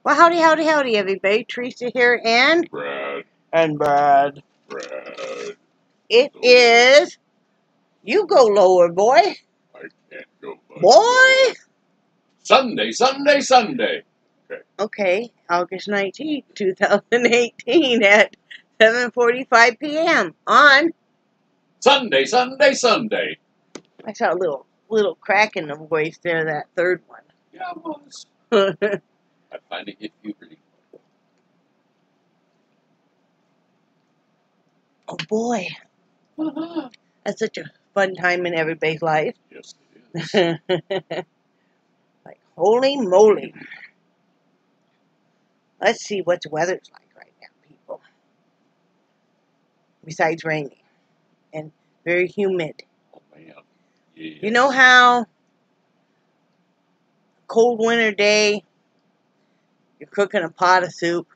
Well, howdy, howdy, howdy, everybody. Teresa here, and Brad. Brad. Brad. It is. You go lower, boy. I can't go much Boy. lower. Sunday, Sunday, Sunday. Okay, August 19th, 2018 at 7:45 p.m. on. Sunday, Sunday, Sunday. I saw a little crack in the voice there, that third one. Yeah, it was. I find it puberty. Oh boy, that's such a fun time in everybody's life. Yes, it is. Like, holy moly. Let's see what the weather's like right now, people. Besides rainy and very humid. Oh, man. Yes. You know how cold winter day, you're cooking a pot of soup,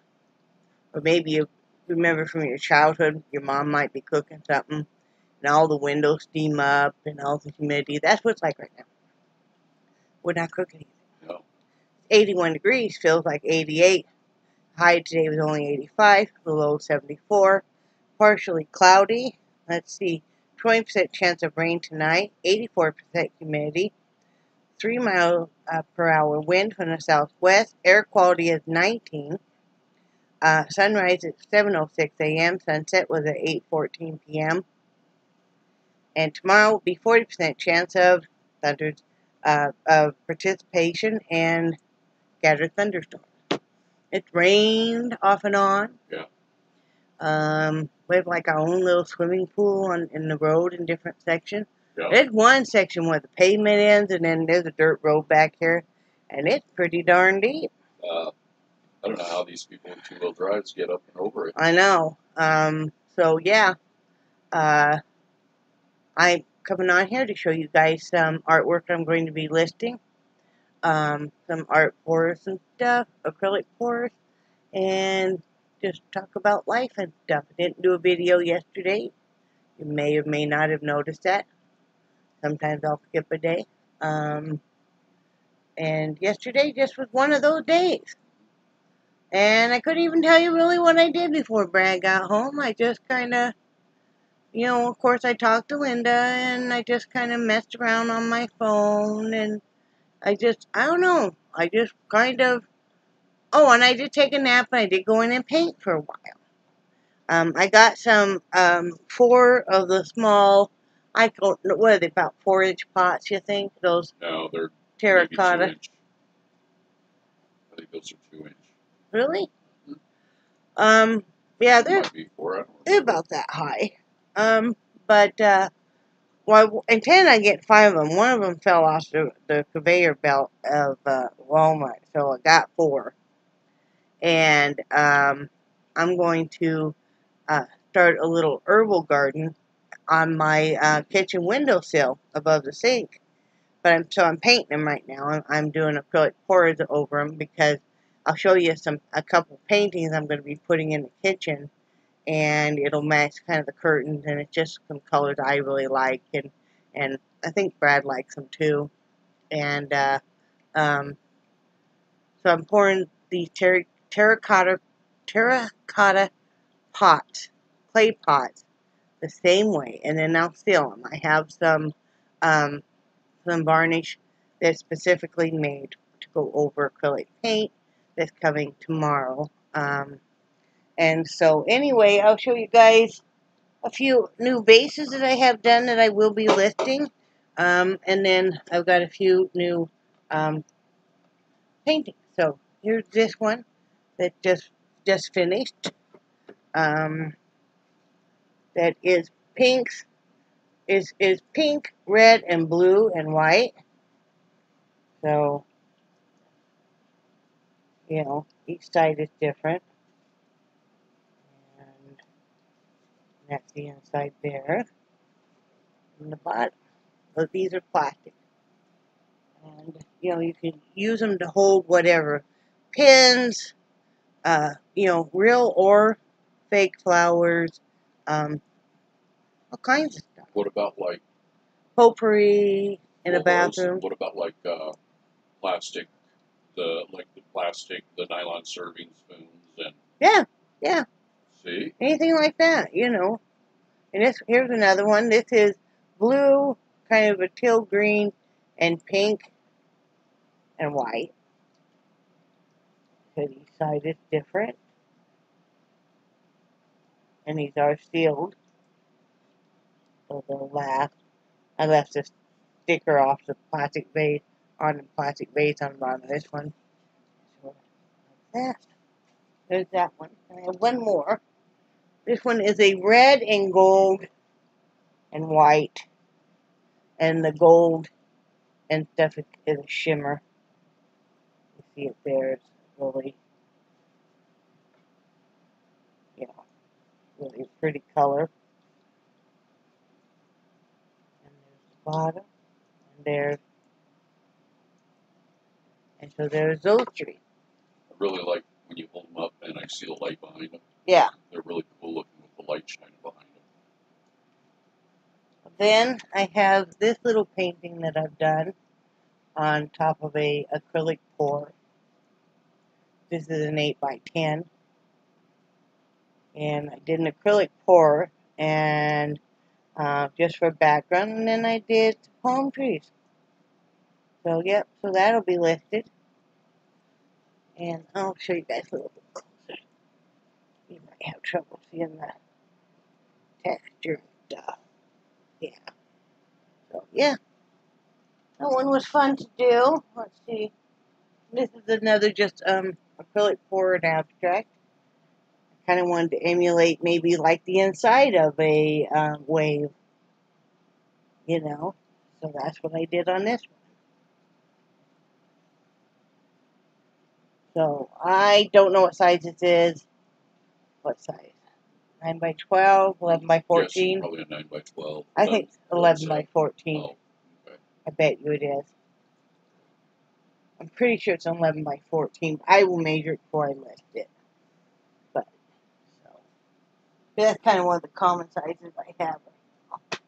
or maybe you remember from your childhood, your mom might be cooking something, and all the windows steam up, and all the humidity. That's what it's like right now. We're not cooking anything. No. 81 degrees, feels like 88. High today was only 85, the low 74. Partially cloudy. Let's see, 20% chance of rain tonight, 84% humidity, 3 miles per hour wind from the southwest. Air quality is 19. Sunrise at 7:06 a.m. Sunset was at 8:14 p.m. And tomorrow will be 40% chance of of participation and scattered thunderstorms. It's rained off and on. Yeah. We have like our own little swimming pool in the road in different sections. Yeah. There's one section where the pavement ends, and then there's a dirt road back here, and it's pretty darn deep. I don't know how these people in two-wheel drives get up and over it. I know. So yeah, I'm coming on here to show you guys some artwork I'm going to be listing. Some art pours and stuff, acrylic pours, and just talk about life and stuff. I didn't do a video yesterday. You may or may not have noticed that. Sometimes I'll skip a day. And yesterday just was one of those days. And I couldn't even tell you really what I did before Brad got home. I just kind of, of course I talked to Linda, and I just kind of messed around on my phone, and I don't know. I just kind of, and I did take a nap, and I did go in and paint for a while. I got some 4 of the small, I don't know, what are they, about 4-inch pots, you think? Those No, they're terracotta. maybe 2-inch. I think those are 2-inch. Really? Yeah, they're about that high. Well, I intended on getting 5 of them. One of them fell off the conveyor belt of Walmart, so I got 4. And I'm going to start a little herbal garden on my kitchen windowsill above the sink. But I'm painting them right now. I'm doing acrylic pours over them because I'll show you a couple paintings I'm going to be putting in the kitchen, and it'll match kind of the curtains, and it's just some colors I really like, and I think Brad likes them too. And so I'm pouring these terracotta pots, clay pots, the same way, and then I'll seal them. I have some varnish that's specifically made to go over acrylic paint that's coming tomorrow. And so anyway, I'll show you guys a few new bases that I have done that I will be listing. And then I've got a few new paintings. So here's this one that just finished. That is pinks. Is pink, red, and blue and white. So, each side is different. And that's the inside there. And the bottom. So these are plastic. And, you can use them to hold whatever. Pins, real or fake flowers, all kinds of stuff. What about like Potpourri in a bathroom. What about like plastic the plastic, the nylon serving spoons, and Yeah. see, Anything like that, you know. And here's another one. This is blue, kind of a teal green, and pink and white. Because each side is different. And these are sealed. So they'll last. I left the sticker off the plastic base on the plastic base on the bottom of this one. So like that. There's that one. I have one more. This one is a red and gold and white. And the gold and stuff is a shimmer. You see it there. It's really, you know, really pretty color. And there's the bottom. And so there's those three. I really like when you hold them up and I see the light behind them. Yeah. They're really cool looking with the light shining behind them. Then I have this little painting that I've done on top of a acrylic pour. This is an 8x10. And I did an acrylic pour and just for background, and then I did palm trees. So, yep, so that'll be listed. And I'll show you guys a little bit closer. You might have trouble seeing the texture and stuff. Yeah. So, yeah. That one was fun to do. Let's see. This is another just acrylic pour and abstract. I kind of wanted to emulate maybe like the inside of a wave. You know. So that's what I did on this one. So I don't know what size this is. What size? 9x12, 11x14. Yes, probably a 9x12. I think 11x14. Oh, okay. I bet you it is. I'm pretty sure it's 11x14. I will measure it before I list it. But that's kind of one of the common sizes I have right now.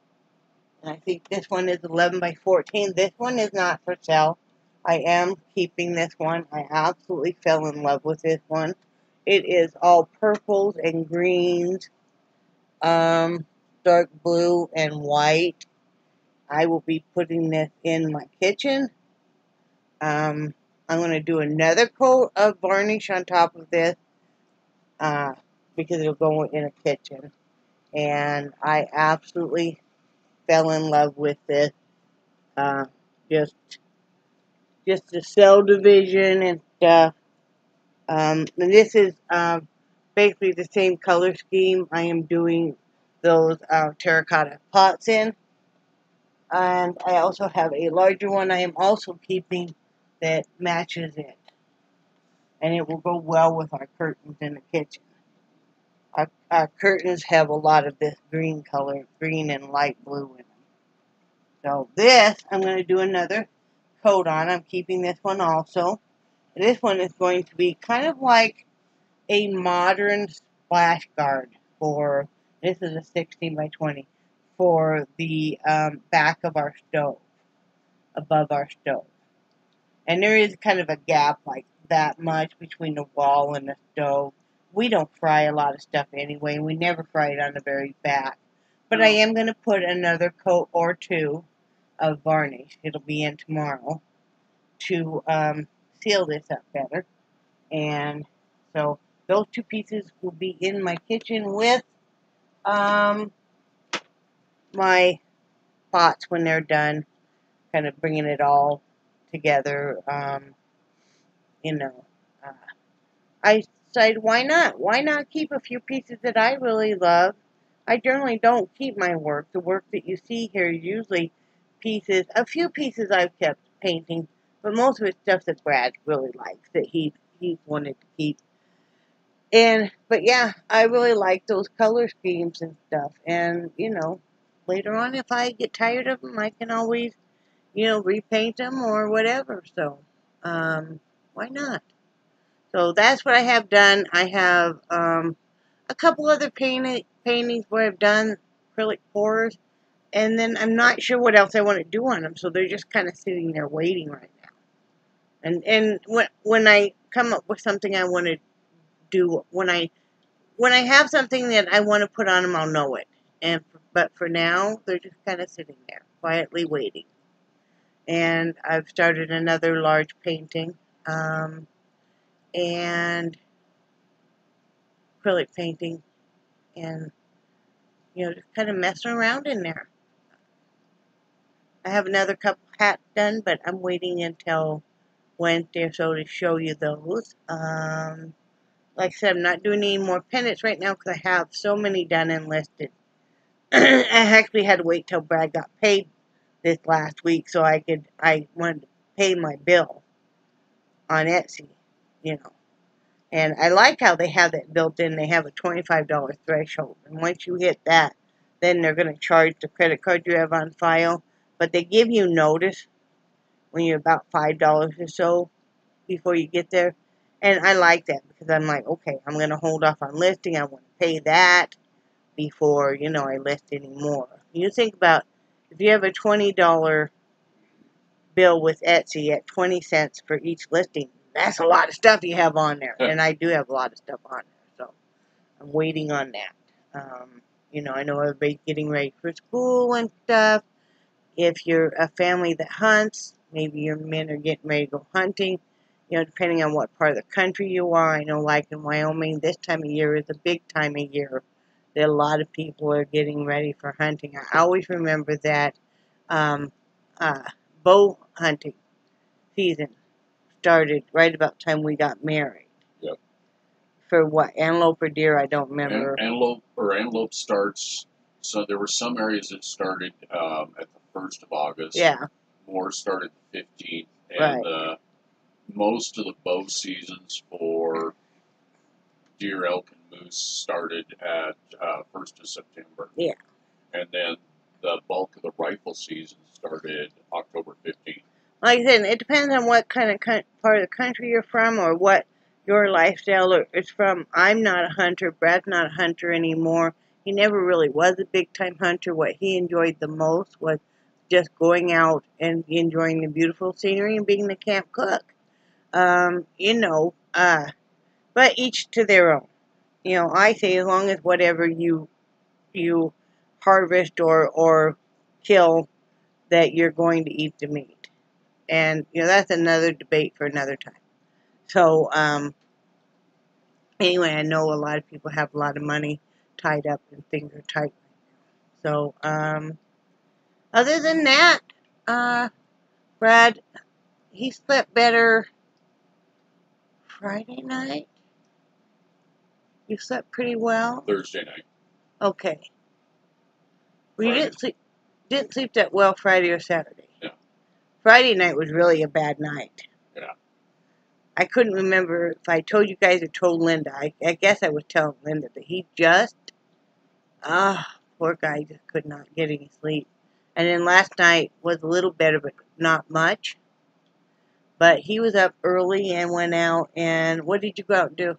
And I think this one is 11x14. This one is not for sale. I am keeping this one. I absolutely fell in love with this one. It is all purples and greens, dark blue and white. I will be putting this in my kitchen. I'm going to do another coat of varnish on top of this because it'll go in a kitchen. And I absolutely fell in love with this. Just the cell division and stuff. And this is basically the same color scheme I am doing those terracotta pots in. And I also have a larger one I am also keeping that matches it. And it will go well with our curtains in the kitchen. Our curtains have a lot of this green color, green and light blue in them. So this, I'm going to do another coat on. I'm keeping this one also. This one is going to be kind of like a modern splash guard for, this is a 16x20, for the back of our stove, above our stove. And there is kind of a gap like that much between the wall and the stove. We don't fry a lot of stuff anyway. We never fry it on the very back. But I am going to put another coat or two of varnish. It'll be in tomorrow to seal this up better. And so those two pieces will be in my kitchen with my pots when they're done. Kind of bringing it all together. You know, I decided, why not? Why not keep a few pieces that I really love? I generally don't keep my work. The work that you see here is usually pieces, a few pieces I've kept painting, but most of it's stuff that Brad really likes, that he's wanted to keep. But yeah, I really like those color schemes and stuff. And, you know, later on, if I get tired of them, I can always, you know, repaint them or whatever. So, why not? So that's what I have done. I have a couple other paintings where I've done acrylic pours, and then I'm not sure what else I want to do on them, so they're just kind of sitting there waiting right now. And when I come up with something I want to do, when I have something that I want to put on them, I'll know it. But for now, they're just kind of sitting there, quietly waiting. And I've started another large painting, and acrylic painting, and just kind of messing around in there. I have another couple hats done, but I'm waiting until Wednesday or so to show you those. Like I said, I'm not doing any more pennants right now because I have so many done and listed. I actually had to wait till Brad got paid this last week so I wanted to pay my bill on Etsy, And I like how they have that built in. They have a $25 threshold. And once you hit that, then they're going to charge the credit card you have on file. But they give you notice when you're about $5 or so before you get there. And I like that because I'm like, okay, I'm going to hold off on listing. I want to pay that before, I list anymore. You think about if you have a $20 bill with Etsy at 20 cents for each listing, that's a lot of stuff you have on there. And I do have a lot of stuff on there. So I'm waiting on that. I know everybody's getting ready for school and stuff. If you're a family that hunts, maybe your men are getting ready to go hunting, depending on what part of the country you are. I know, like in Wyoming, this time of year is a big time of year that a lot of people are getting ready for hunting. I always remember that bow hunting season started right about the time we got married. Yep. For what, antelope or deer? I don't remember. Antelope starts. So there were some areas that started at the 1st of August. Yeah. More started the 15th, and Right. Most of the bow seasons for deer, elk, and moose started at 1st of September. Yeah. And then the bulk of the rifle season started October 15th. Like I said, it depends on what kind of part of the country you're from or what your lifestyle is from. I'm not a hunter. Brad's not a hunter anymore. He never really was a big-time hunter. What he enjoyed the most was just going out and enjoying the beautiful scenery and being the camp cook. But each to their own. I say as long as whatever you harvest or kill, that you're going to eat the meat. And, that's another debate for another time. So, anyway, I know a lot of people have a lot of money tied up and things are tight. So, other than that, Brad, he slept better Friday night. You slept pretty well. Thursday night. Okay. Well, you didn't sleep that well Friday or Saturday. Yeah. Friday night was really a bad night. Yeah. I couldn't remember if I told you guys or told Linda. I guess I was telling Linda that he just, poor guy just could not get any sleep. And then last night was a little better, but not much. But he was up early and went out. And what did you go out and do?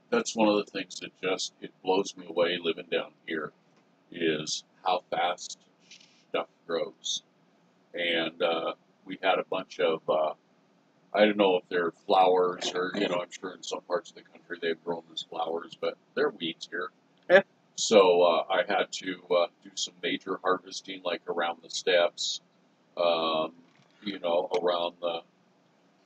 That's one of the things that it blows me away living down here is how fast stuff grows. And we had a bunch of, I don't know if they're flowers or, I'm sure in some parts of the country they've grown as flowers, but they're weeds here. Yeah. So I had to do some major harvesting, like around the steps, around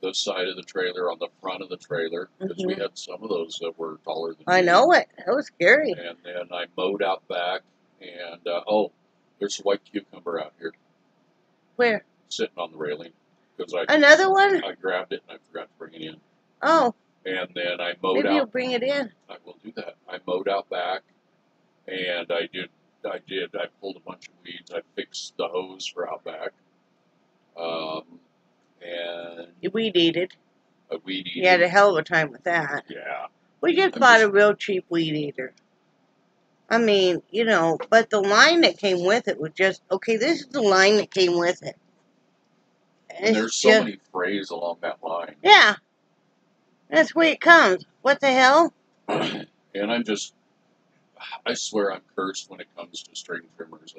the side of the trailer, on the front of the trailer, because we had some of those that were taller than me. I know it. That was scary. And then I mowed out back, and there's a white cucumber out here. Where? Sitting on the railing. Another one? I grabbed it and I forgot to bring it in. Oh. And then I mowed out. Maybe you'll bring it in. I will do that. I mowed out back, and I pulled a bunch of weeds. I fixed the hose for out back. And You weed-eated. I weed-eated. You had a hell of a time with that. Yeah. We just bought a real cheap weed eater. I mean, but the line that came with it was just, okay, this is the line that came with it. And there's so many frays along that line. Yeah. That's the way it comes. What the hell? And I swear I'm cursed when it comes to string trimmers.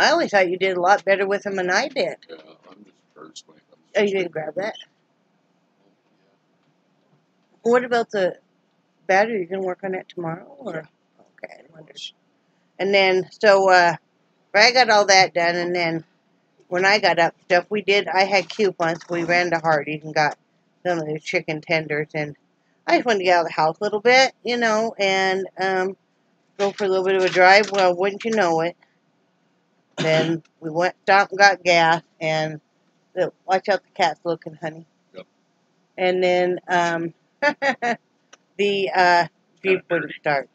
I always thought you did a lot better with them than I did. Yeah, I'm just first when it comes Oh, to you didn't grab that? Yeah. What about the battery? You gonna work on that tomorrow? Or? Yeah. Okay, I wonder. And then, so, I got all that done, and then when I got up stuff, I had coupons, so we ran to Hardee's and got some of the chicken tenders, and I just wanted to get out of the house a little bit, you know, and, go for a little bit of a drive. Well, wouldn't you know it, then we stopped and got gas, and watch out, the cat's looking, honey. Yep. And then, the, Jeep wouldn't start.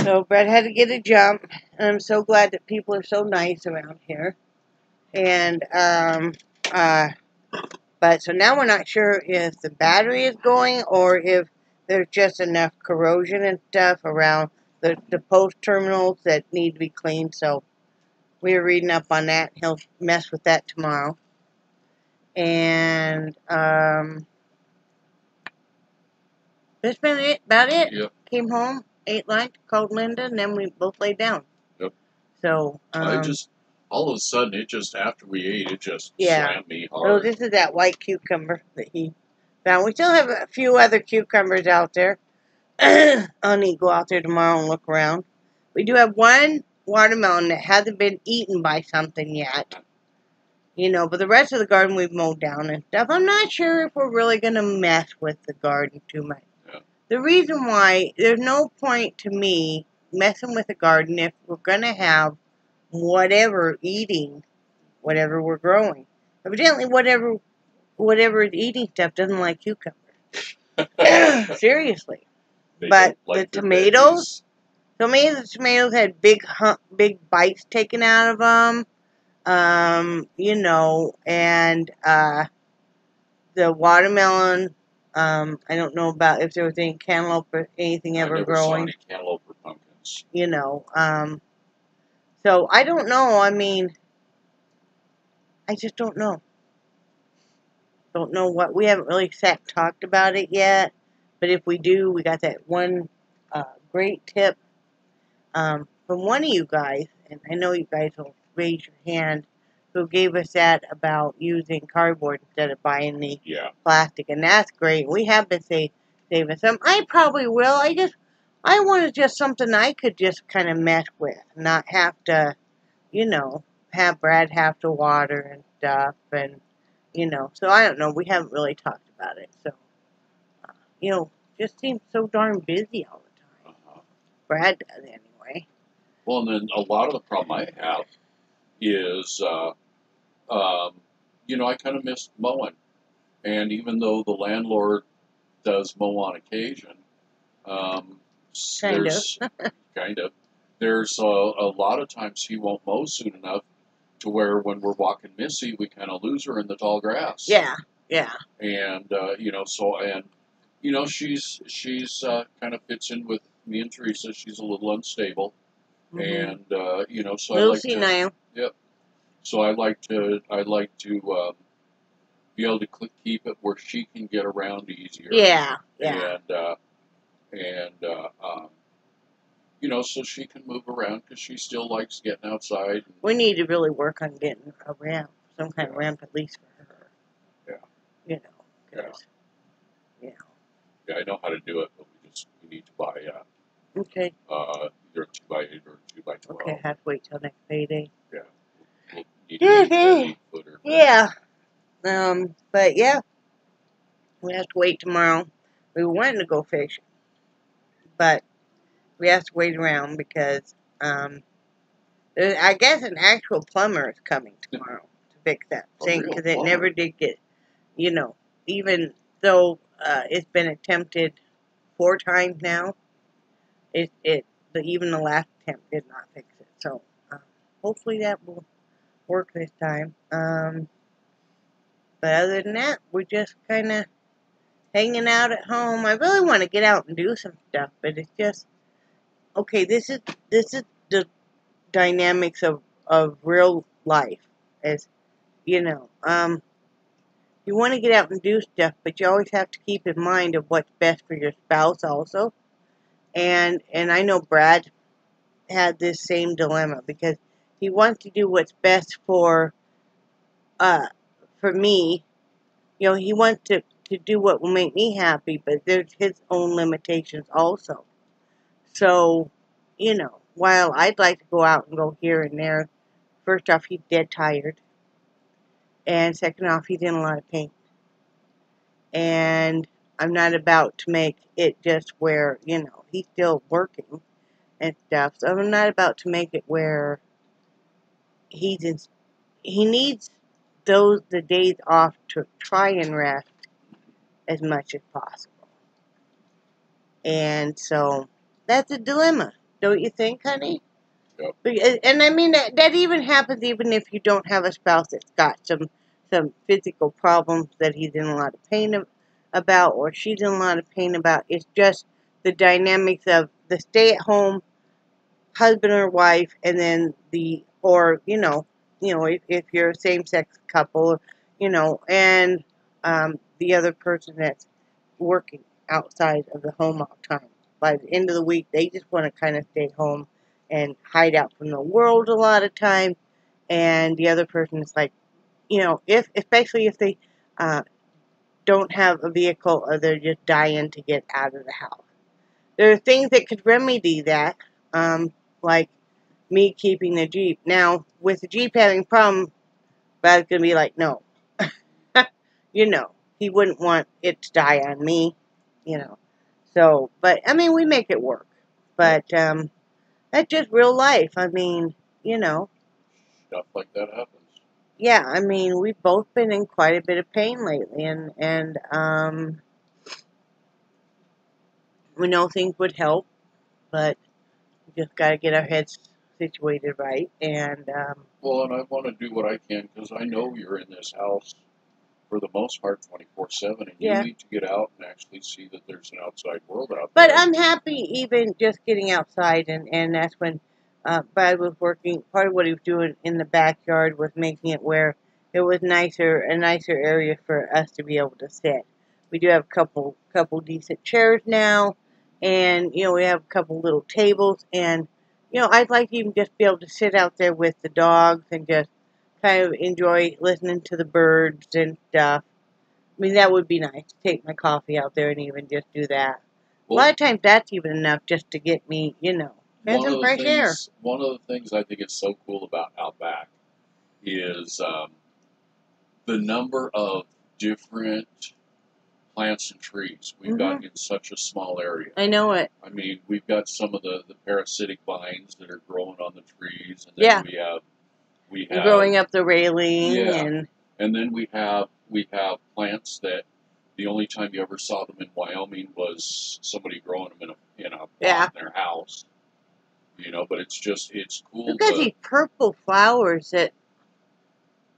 So Brett had to get a jump, and I'm so glad that people are so nice around here. And, but so now we're not sure if the battery is going or if there's just enough corrosion and stuff around the post terminals that need to be cleaned. So we were reading up on that. He'll mess with that tomorrow. And that's been it. About it. Yep. Came home, ate lunch, called Linda, and then we both laid down. Yep. So I just, all of a sudden, it just, after we ate, it just yeah. slammed me Oh, hard. this is that white cucumber that he found. We still have a few other cucumbers out there. I'll need to go out there tomorrow and look around. We do have one watermelon that hasn't been eaten by something yet. You know, but the rest of the garden we've mowed down and stuff. I'm not sure if we're really going to mess with the garden too much. Yeah. The reason why, there's no point to me messing with the garden if we're going to have whatever eating whatever we're growing. Evidently, whatever is eating stuff doesn't like cucumbers. Seriously. They But don't like the their tomatoes, tomatoes had big bites taken out of them. You know, and the watermelon. I don't know about if there was any cantaloupe or anything ever growing. I never saw any cantaloupe or pumpkins. You know, so I don't know. I mean, I just don't know. Don't know what, we haven't really talked about it yet, but if we do, we got that one great tip from one of you guys, and I know you guys will raise your hand, who gave us that about using cardboard instead of buying the plastic, and that's great. We have been saving some. I probably will. I wanted just something I could just kind of mess with, not have to, you know, have Brad have to water and stuff, and you know, so I don't know. We haven't really talked about it. So, you know, just seems so darn busy all the time. Brad does anyway. Well, and then a lot of the problem I have is, you know, I kind of miss mowing. And even though the landlord does mow on occasion, there's a lot of times he won't mow soon enough to where when we're walking Missy, we kind of lose her in the tall grass. Yeah, yeah. And, you know, so, and, you know, she's kind of fits in with me and Teresa. She's a little unstable. And, you know, so I like to, yep. So I like to be able to keep it where she can get around easier. Yeah, yeah. And you know, so she can move around because she still likes getting outside. We need to really work on getting a ramp, some kind of ramp at least for her. Yeah. You know, cause, you know. Yeah, I know how to do it, but we need to buy okay. Either a 2x8 or a 2x12. Okay, I have to wait till next payday. Yeah. We'll need to get a 8-footer. Yeah. But yeah, we have to wait tomorrow. We were wanting to go fishing, but we have to wait around because I guess an actual plumber is coming tomorrow to fix that sink because it never did get, you know, even though it's been attempted 4 times now, even the last attempt did not fix it. So hopefully that will work this time. But other than that, we're just kind of hanging out at home. I really want to get out and do some stuff, but it's just okay. This is the dynamics of real life, as you know. You want to get out and do stuff, but you always have to keep in mind of what's best for your spouse also. And I know Brad had this same dilemma because he wants to do what's best for me. You know, he wants to do what will make me happy, but there's his own limitations also. So, you know, while I'd like to go out and go here and there, first off, he's dead tired. And second off, he's in a lot of pain. And I'm not about to make it just where, you know, he's still working and stuff. So I'm not about to make it where he needs the days off to try and rest as much as possible. And so that's a dilemma, don't you think, honey? Yep. And I mean that even happens even if you don't have a spouse that's got some physical problems that he's in a lot of pain about, or she's in a lot of pain about. It's just the dynamics of the stay-at-home husband or wife, and then or if you're a same-sex couple, you know, and the other person that's working outside of the home all the time. By the end of the week, they just want to kind of stay home and hide out from the world a lot of time. And the other person is like, you know, especially if they don't have a vehicle or they're just dying to get out of the house. There are things that could remedy that, like me keeping the Jeep. Now, with the Jeep having a problem, Brad's going to be like, no. You know, he wouldn't want it to die on me, you know. So, but, I mean, we make it work. But, that's just real life. I mean, you know. Stuff like that happens. Yeah, I mean, we've both been in quite a bit of pain lately, and we know things would help, but we just got to get our heads situated right. And, well, and I want to do what I can, because I know you're in this house for the most part 24/7, and yeah. you need to get out and actually see that there's an outside world out But there. I'm happy even just getting outside, and that's when Brad was working. Part of what he was doing in the backyard was making it where it was a nicer area for us to be able to sit. We do have a couple decent chairs now, and you know we have a couple little tables, and you know I'd like to even just be able to sit out there with the dogs and just kind of enjoy listening to the birds and stuff. I mean, that would be nice to take my coffee out there and even just do that. Well, a lot of times that's even enough just to get me, you know, and some fresh air. One of the things I think is so cool about Outback is the number of different plants and trees we've got in such a small area. I know it. I mean, we've got some of the parasitic vines that are growing on the trees, and then we have growing up the railing, and then we have plants that the only time you ever saw them in Wyoming was somebody growing them in a pot in their house. You know, but it's cool. Look at these purple flowers that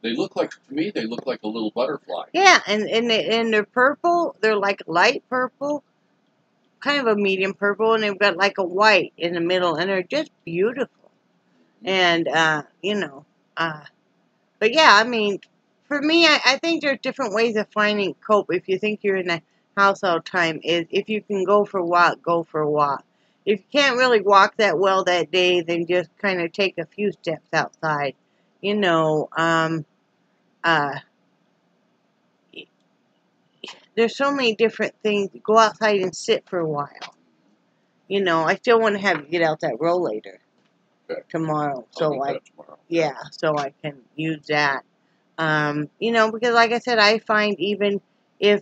they look like, to me, they look like a little butterfly. Yeah, and they're purple. They're like light purple, kind of a medium purple, and they've got like a white in the middle, and they're just beautiful. And you know, but yeah, I mean, for me, I think there's different ways of finding cope. If you think you're in the house all the time, is if you can go for a walk, go for a walk. If you can't really walk that well that day, then just kind of take a few steps outside. You know, there's so many different things. Go outside and sit for a while. You know, I still want to have you get out that rollator tomorrow. So so I can use that. You know, because like I said, I find even if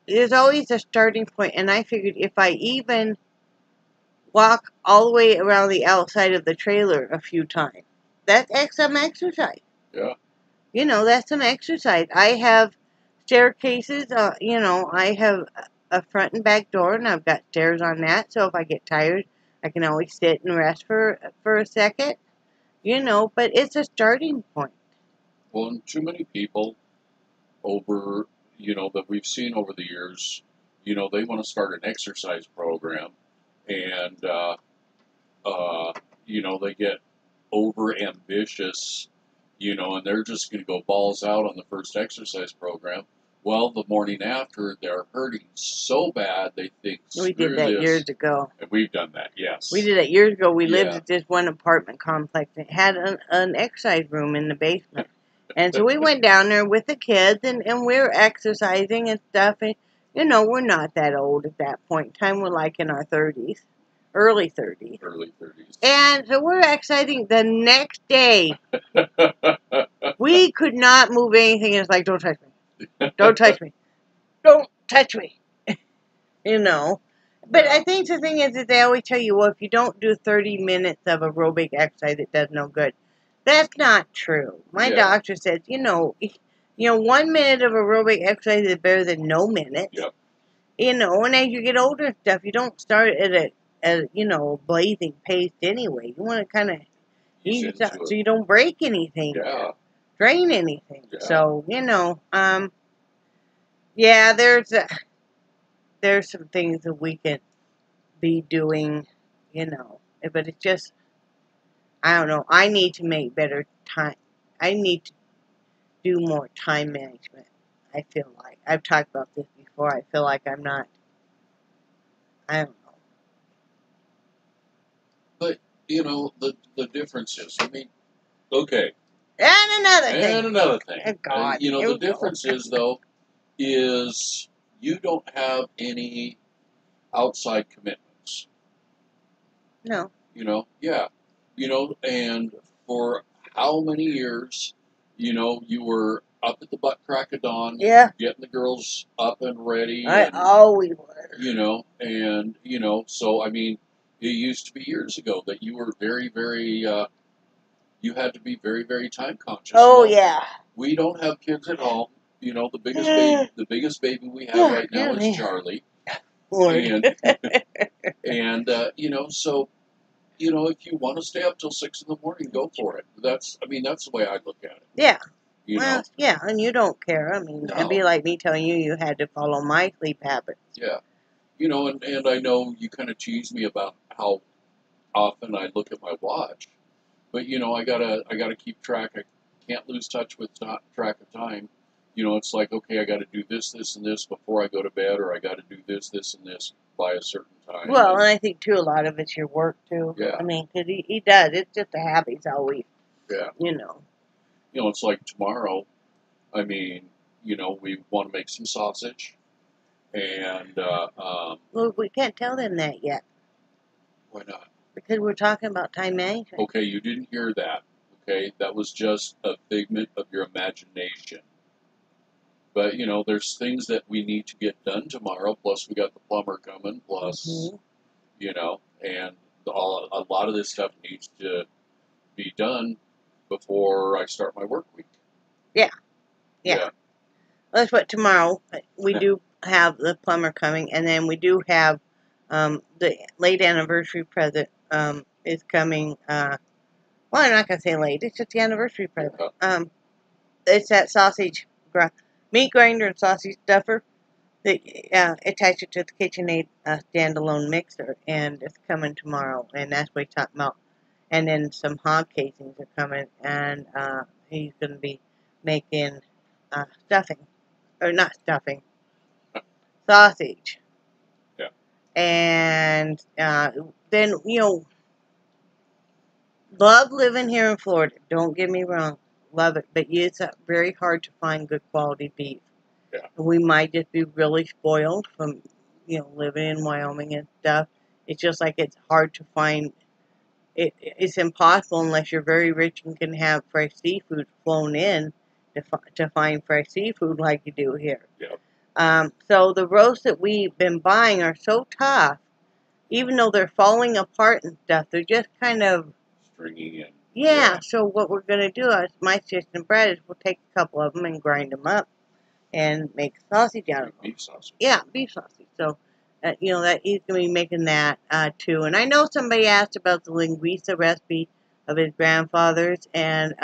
there's always a starting point, and I figured if I even walk all the way around the outside of the trailer a few times, that's some exercise. Yeah. You know, that's some exercise. I have staircases, you know, I have a front and back door, and I've got stairs on that, so if I get tired, I can always sit and rest for a second, you know, but it's a starting point. Well, and too many people that we've seen over the years, you know, they want to start an exercise program, and, you know, they get over ambitious, you know, and they're just going to go balls out on the first exercise program. Well, the morning after, they're hurting so bad they think, We did screw that this. years ago. And we've done that, yes. We did it years ago. We lived Yeah. at this one apartment complex. It had an exercise room in the basement. And so we went down there with the kids, and we were exercising and stuff. And, you know, we're not that old at that point in time. We're like in our 30s, early 30s. Early 30s. And so we're exercising the next day. We could not move anything. It's like, don't touch me. Don't touch me. Don't touch me. You know. But I think the thing is that they always tell you, well, if you don't do 30 minutes of aerobic exercise, it does no good. That's not true. My doctor says, you know, 1 minute of aerobic exercise is better than no minutes. Yep. You know, and as you get older and stuff, you don't start at a blazing pace anyway. You want to kind of ease it up so you don't break anything. Yeah. Drain anything. Yeah. So, there's some things that we can be doing, but it's just, I don't know. I need to make better time. I need to do more time management. I feel like I've talked about this before. I feel like I'm not. I don't know. But the difference is, okay. And another thing. Oh, God. The difference is though, is you don't have any outside commitments. No. And for how many years, you were up at the butt crack of dawn, getting the girls up and ready. I always were. So it used to be years ago that you were very, very, you had to be very, very time conscious. Oh, yeah. We don't have kids at home. The biggest baby we have right now is Charlie. Lord. So, if you want to stay up till 6 in the morning, go for it. That's the way I look at it. Yeah. Yeah, and you don't care. No. It'd be like me telling you had to follow my sleep habits. Yeah. And I know you kind of tease me about how often I look at my watch, but I gotta keep track. I can't lose touch with track of time. It's like, okay, I got to do this, this, and this before I go to bed, or I got to do this, this, and this by a certain time. Well, and I think too, a lot of it's your work too. Yeah. Because he does. It's just a habit. He's always. Yeah. It's like tomorrow. We want to make some sausage, and well, we can't tell them that yet. Why not? Because we're talking about time management. Okay, you didn't hear that. Okay, that was just a figment of your imagination. But, there's things that we need to get done tomorrow, plus we got the plumber coming, plus, and a lot of this stuff needs to be done before I start my work week. Yeah. That's what tomorrow, we do have the plumber coming, and then we do have the late anniversary present is coming. Well, I'm not going to say late, it's just the anniversary present. It's that sausage meat grinder and sausage stuffer. They attach it to the KitchenAid standalone mixer, and it's coming tomorrow. And that's what he's talking about. And then some hog casings are coming, and he's going to be making stuffing, or not stuffing, sausage. Yeah. And then love living here in Florida. Don't get me wrong. Love it, but it's very hard to find good quality beef. Yeah. We might just be really spoiled from, living in Wyoming and stuff. It's just like it's hard to find. It's impossible unless you're very rich and can have fresh seafood flown in to find fresh seafood like you do here. Yeah. So the roasts that we've been buying are so tough, even though they're falling apart and stuff. They're just kind of stringy and. Yeah, so what we're going to do, my suggestion, Brad, is we'll take a couple of them and grind them up and make sausage out of them. Beef sausage. Yeah, beef sausage. So, that he's going to be making that, too. And I know somebody asked about the linguiça recipe of his grandfather's, and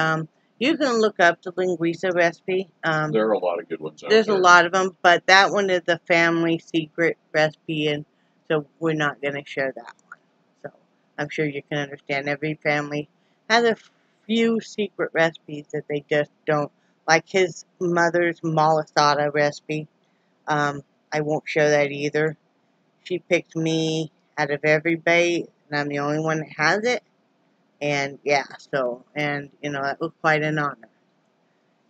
you can look up the linguiça recipe. There are a lot of good ones out there. There's a lot of them, but that one is a family secret recipe, and so we're not going to share that one. So, I'm sure you can understand every family has a few secret recipes that they just don't. like his mother's malasada recipe. I won't show that either. She picked me out of everybody, and I'm the only one that has it. And yeah, so, and you know, that was quite an honor.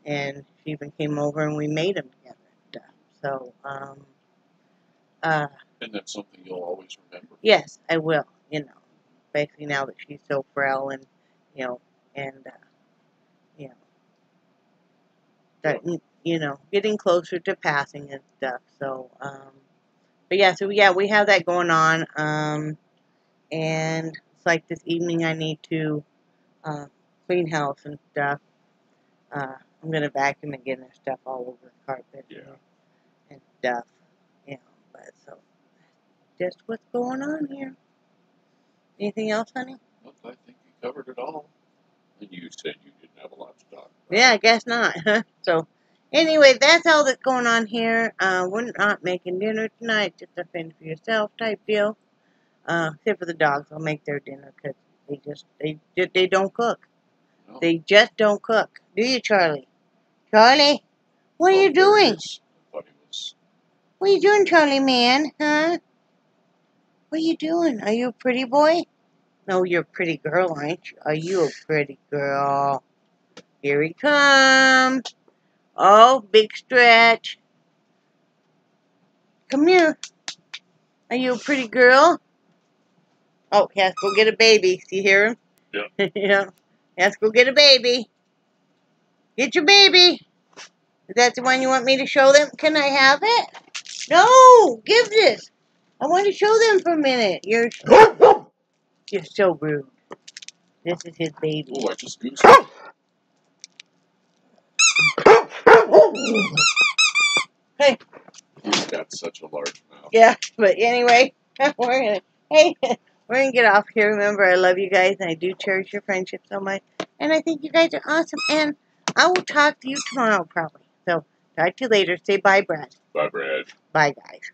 And she even came over and we made them together and stuff. So, And that's something you'll always remember. yes, I will, you know, especially now that she's so frail and, you know, and, you know, that, you know, getting closer to passing and stuff. So, but yeah, so yeah, we have that going on. And it's like this evening I need to, clean house and stuff. I'm gonna vacuum and get stuff all over the carpet and stuff, you know. But so just what's going on here. Anything else, honey? Look, I think you covered it all. And you said you didn't have a lot to talk about. Yeah, I guess not. So anyway, that's all that's going on here. We're not making dinner tonight, just a fend for yourself type deal. Except for the dogs, I'll make their dinner because they don't cook. No. They just don't cook. Do you, Charlie? Charlie, what are you doing? What are you doing, Charlie man? Huh? What are you doing? Are you a pretty boy? No, you're a pretty girl, aren't you? Are you a pretty girl? Here he comes. Oh, big stretch. Come here. Are you a pretty girl? Oh, he has to go get a baby. See, you hear him? Yeah. Yeah. He has to go get a baby. Get your baby. Is that the one you want me to show them? Can I have it? No, give this. I want to show them for a minute. You're so rude. This is his baby. Oh, I just goosed it. Hey. He's got such a large mouth. Yeah, but anyway, we're gonna get off here. Remember, I love you guys, and I do cherish your friendship so much. And I think you guys are awesome. And I will talk to you tomorrow, probably. So, talk to you later. Say bye, Brad. Bye, Brad. Bye, guys.